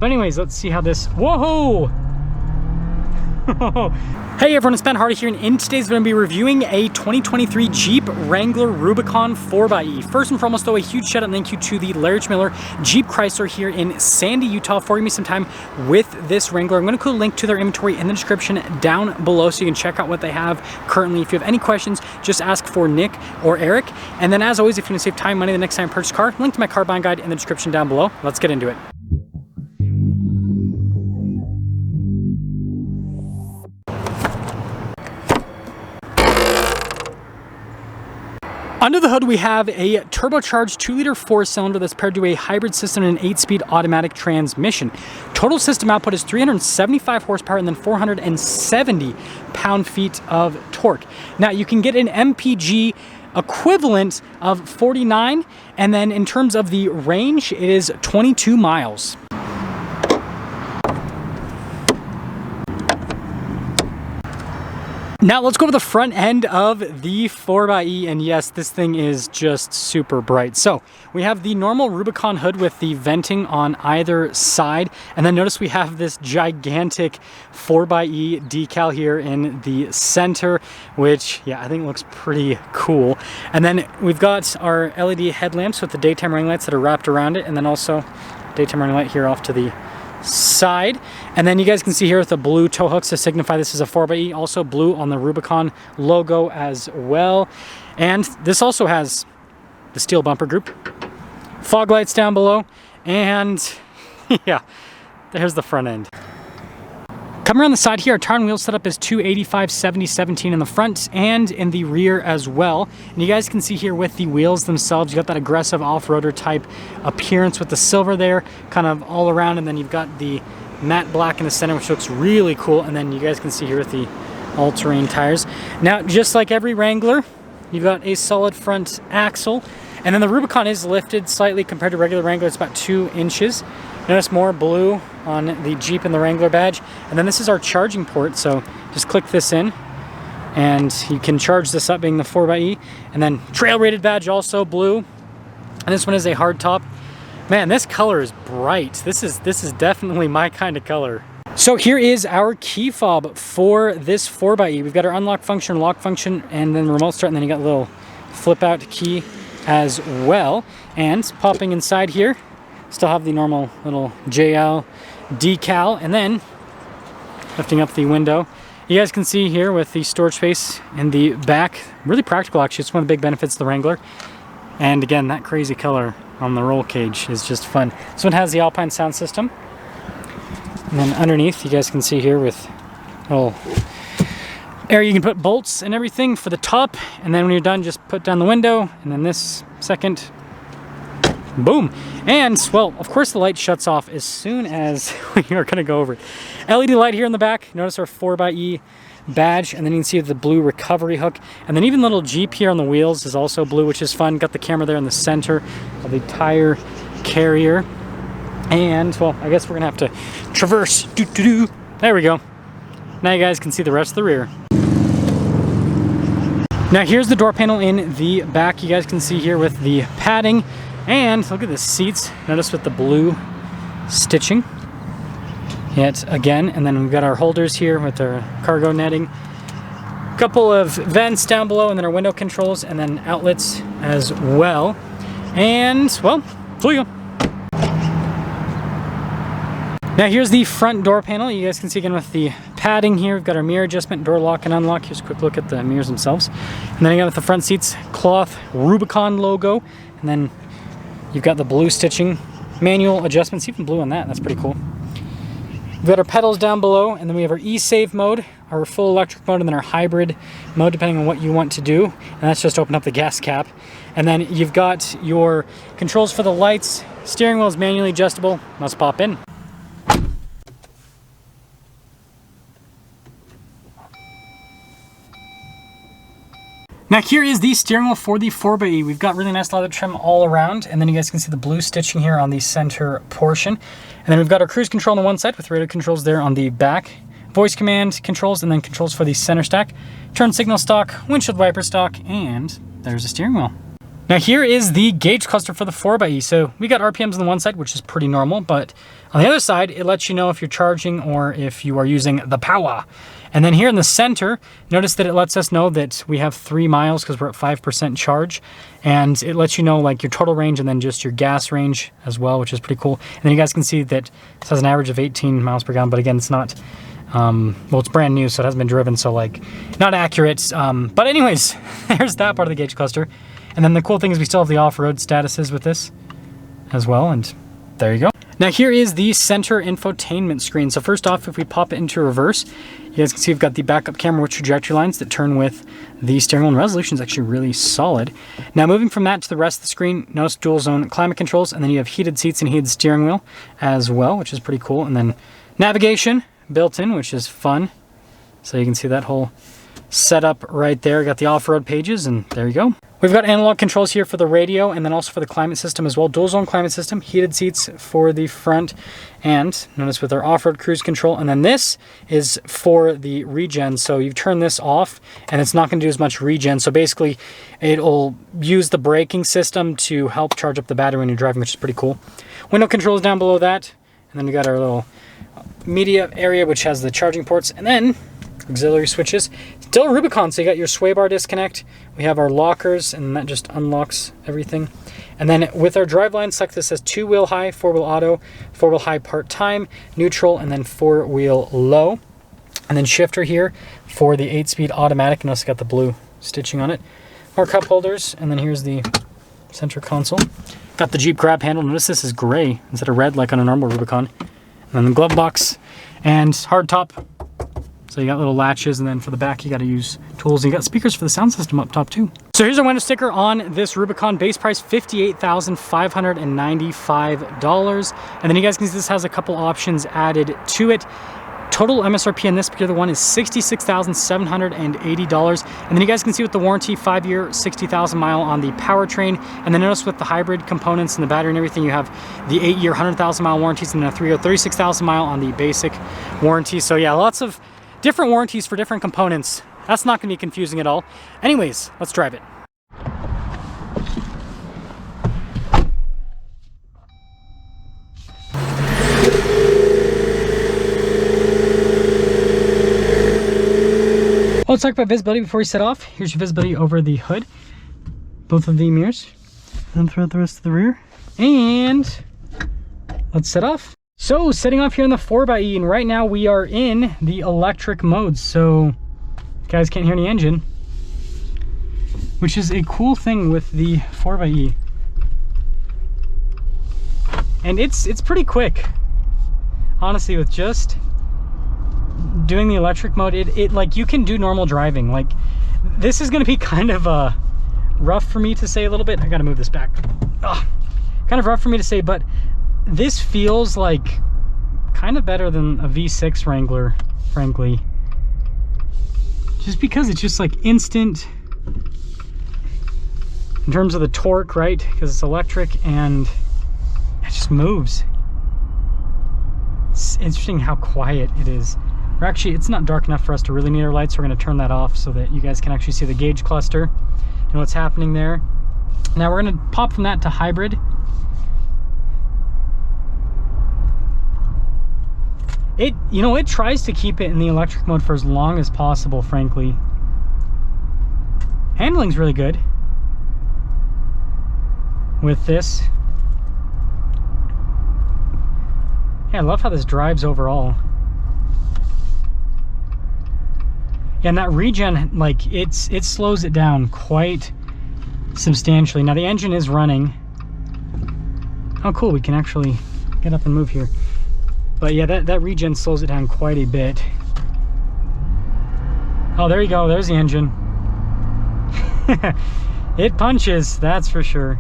But anyways, let's see how this, whoa! Hey everyone, it's Ben Hardy here, and in today's going to be reviewing a 2023 Jeep Wrangler Rubicon 4XE. First and foremost though, a huge shout out and thank you to the Larry Miller Jeep Chrysler here in Sandy, Utah for giving me some time with this Wrangler. I'm going to put a link to their inventory in the description down below so you can check out what they have currently. If you have any questions, just ask for Nick or Eric. And then as always, if you want to save time, money the next time you purchase a car, link to my car buying guide in the description down below. Let's get into it. Under the hood, we have a turbocharged 2-liter 4-cylinder that's paired to a hybrid system and an 8-speed automatic transmission. Total system output is 375 horsepower and then 470 pound-feet of torque. Now, you can get an MPG equivalent of 49, and then in terms of the range, it is 22 miles. Now let's go to the front end of the 4XE, and yes, this thing is just super bright. So we have the normal Rubicon hood with the venting on either side, and then notice we have this gigantic 4XE decal here in the center, which I think looks pretty cool. And then we've got our LED headlamps with the daytime running lights that are wrapped around it, and then also daytime running light here off to the side. And then you guys can see here with the blue tow hooks to signify this is a 4XE, also blue on the Rubicon logo as well. And this also has the steel bumper group, fog lights down below, and yeah, there's the front end. Coming around the side here, our Tron wheel setup is 285/70/17 in the front and in the rear as well. And you guys can see here with the wheels themselves, you got that aggressive off-roader type appearance with the silver there, kind of all around, and then you've got the matte black in the center, which looks really cool. And then you guys can see here with the all-terrain tires. Now, just like every Wrangler, you've got a solid front axle, and then the Rubicon is lifted slightly compared to regular Wrangler. It's about 2 inches. Notice more blue on the Jeep and the Wrangler badge. And then this is our charging port, so just click this in and you can charge this up, being the 4XE. And then trail rated badge, also blue. And this one is a hard top. Man, this color is bright. This is definitely my kind of color. So here is our key fob for this 4XE. We've got our unlock function, lock function, and then remote start, and then you got a little flip out key as well. And popping inside here, still have the normal little JL decal, and then lifting up the window, you guys can see here with the storage space in the back, really practical actually. It's one of the big benefits of the Wrangler. And again, that crazy color on the roll cage is just fun. This one has the Alpine sound system, and then underneath you guys can see here with a little area you can put bolts and everything for the top, and then when you're done, just put down the window, and then this second, boom. And well, of course the light shuts off as soon as we are going to go over it. LED light here in the back. Notice our 4XE badge, and then you can see the blue recovery hook, and then even little Jeep here on the wheels is also blue, which is fun. Got the camera there in the center of the tire carrier. And well, I guess we're gonna have to traverse. There we go. Now you guys can see the rest of the rear. Now here's the door panel in the back. You guys can see here with the padding. And look at the seats. Notice with the blue stitching yet again. And then we've got our holders here with our cargo netting. A couple of vents down below, and then our window controls, and then outlets as well. And well, there you go. Now here's the front door panel. You guys can see again with the padding here. We've got our mirror adjustment, door lock and unlock. Here's a quick look at the mirrors themselves. And then again with the front seats, cloth Rubicon logo. And then you've got the blue stitching, manual adjustments, even blue on that. That's pretty cool. We've got our pedals down below, and then we have our e-save mode, our full electric mode, and then our hybrid mode, depending on what you want to do. And that's just open up the gas cap. And then you've got your controls for the lights. Steering wheel is manually adjustable. Let's pop in. Now here is the steering wheel for the 4XE. We've got really nice leather trim all around, and then you guys can see the blue stitching here on the center portion. And then we've got our cruise control on the one side with radio controls there on the back, voice command controls, and then controls for the center stack, turn signal stock, windshield wiper stock, and there's the steering wheel. Now here is the gauge cluster for the 4xe. So we got RPMs on the one side, which is pretty normal, but on the other side, it lets you know if you're charging or if you are using the power. And then here in the center, notice that it lets us know that we have 3 miles because we're at 5% charge. And it lets you know like your total range and then just your gas range as well, which is pretty cool. And then you guys can see that this has an average of 18 miles per gallon, but again, it's not, well, it's brand new, so it hasn't been driven, so like not accurate. But anyways, there's that part of the gauge cluster. And then the cool thing is we still have the off-road statuses with this as well, and there you go. Now here is the center infotainment screen. So first off, if we pop it into reverse, you guys can see we've got the backup camera with trajectory lines that turn with the steering wheel, and resolution is actually really solid. Now moving from that to the rest of the screen, notice dual zone climate controls, and then you have heated seats and heated steering wheel as well, which is pretty cool. And then navigation built in, which is fun. So you can see that whole setup right there. Got the off-road pages, and there you go. We've got analog controls here for the radio and then also for the climate system as well. Dual zone climate system, heated seats for the front, and notice with our off-road cruise control. And then this is for the regen. So you turn this off and it's not going to do as much regen. So basically it'll use the braking system to help charge up the battery when you're driving, which is pretty cool. Window controls down below that. And then we got our little media area, which has the charging ports, and then auxiliary switches. Still Rubicon, so you got your sway bar disconnect. We have our lockers, and that just unlocks everything. And then with our driveline, select this as 2-wheel high, 4-wheel auto, 4-wheel high part-time, neutral, and then 4-wheel low. And then shifter here for the 8-speed automatic. Notice it's got the blue stitching on it. More cup holders, and then here's the center console. Got the Jeep grab handle. Notice this is gray instead of red like on a normal Rubicon. And then the glove box and hard top. So you got little latches, and then for the back you got to use tools. And you got speakers for the sound system up top too. So here's our window sticker on this Rubicon. Base price $58,595. And then you guys can see this has a couple options added to it. Total MSRP on this particular one is $66,780. And then you guys can see with the warranty, 5-year, 60,000 mile on the powertrain. And then notice with the hybrid components and the battery and everything, you have the 8-year, 100,000 mile warranties, and then a 3-year, 36,000 mile on the basic warranty. So yeah, lots of different warranties for different components. That's not going to be confusing at all. Anyways, let's drive it. Well, let's talk about visibility before we set off. Here's your visibility over the hood, both of the mirrors, and throughout the rest of the rear. And let's set off. So setting off here on the 4xe, and right now we are in the electric mode. So you guys can't hear any engine, which is a cool thing with the 4xe. And it's pretty quick, honestly, with just doing the electric mode. It like, you can do normal driving. Like, this is going to be kind of rough for me to say a little bit. I got to move this back. Ugh. Kind of rough for me to say, but this feels like kind of better than a V6 Wrangler, frankly. Just because it's just like instant in terms of the torque, right? Because it's electric and it just moves. It's interesting how quiet it is. Or actually, it's not dark enough for us to really need our lights, so we're going to turn that off so that you guys can actually see the gauge cluster and what's happening there. Now we're going to pop from that to hybrid. It, you know, it tries to keep it in the electric mode for as long as possible, frankly. Handling's really good with this. Yeah, I love how this drives overall. Yeah, and that regen, like, it slows it down quite substantially. Now the engine is running. Oh cool, we can actually get up and move here. But yeah, that regen slows it down quite a bit. Oh, there you go. There's the engine. It punches, that's for sure.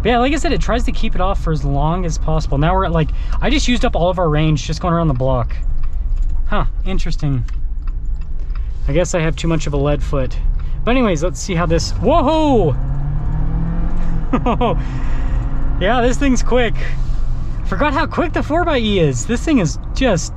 But yeah, like I said, it tries to keep it off for as long as possible. Now we're at, like, I just used up all of our range just going around the block. Huh, interesting. I guess I have too much of a lead foot. But anyways, let's see how this, whoa! Yeah, this thing's quick. Forgot how quick the 4xe is. This thing is just,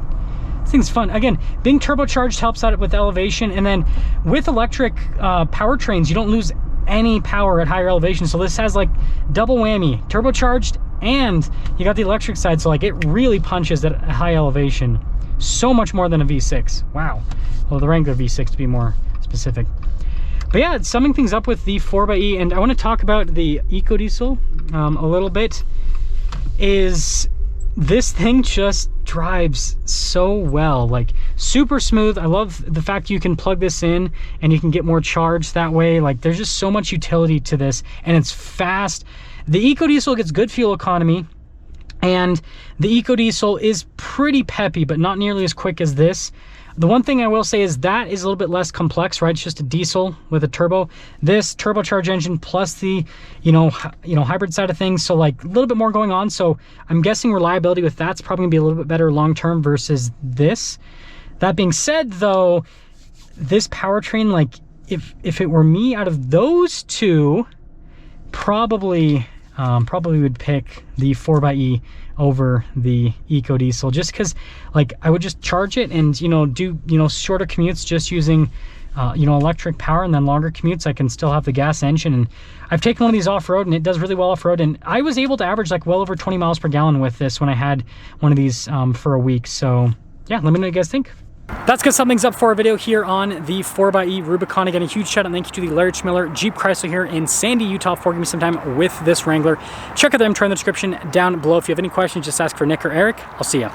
this thing's fun. Again, being turbocharged helps out with elevation, and then with electric powertrains, you don't lose any power at higher elevation. So this has like double whammy, turbocharged, and you got the electric side. So like it really punches at a high elevation. So much more than a V6. Wow. Well, the Wrangler V6 to be more specific. But yeah, summing things up with the 4xe, and I want to talk about the EcoDiesel a little bit, is this thing just drives so well, like super smooth. I love the fact you can plug this in and you can get more charge that way. Like there's just so much utility to this, and it's fast. The EcoDiesel gets good fuel economy, and the EcoDiesel is pretty peppy, but not nearly as quick as this. The one thing I will say is that is a little bit less complex, right? It's just a diesel with a turbo. This turbocharged engine plus the, hybrid side of things. So like a little bit more going on. So I'm guessing reliability with that's probably gonna be a little bit better long-term versus this. That being said though, this powertrain, like if it were me out of those two, probably would pick the 4xe over the EcoDiesel, just because like I would just charge it and do shorter commutes just using electric power, and then longer commutes I can still have the gas engine. And I've taken one of these off-road and it does really well off-road, and I was able to average like well over 20 miles per gallon with this when I had one of these for a week. So yeah, let me know what you guys think. That's gonna sum things up for our video here on the 4xe Rubicon. Again, a huge shout out and thank you to the Larry Miller Jeep Chrysler here in Sandy, Utah for giving me some time with this Wrangler. Check out the inventory in the description down below. If you have any questions, just ask for Nick or Eric. I'll see ya.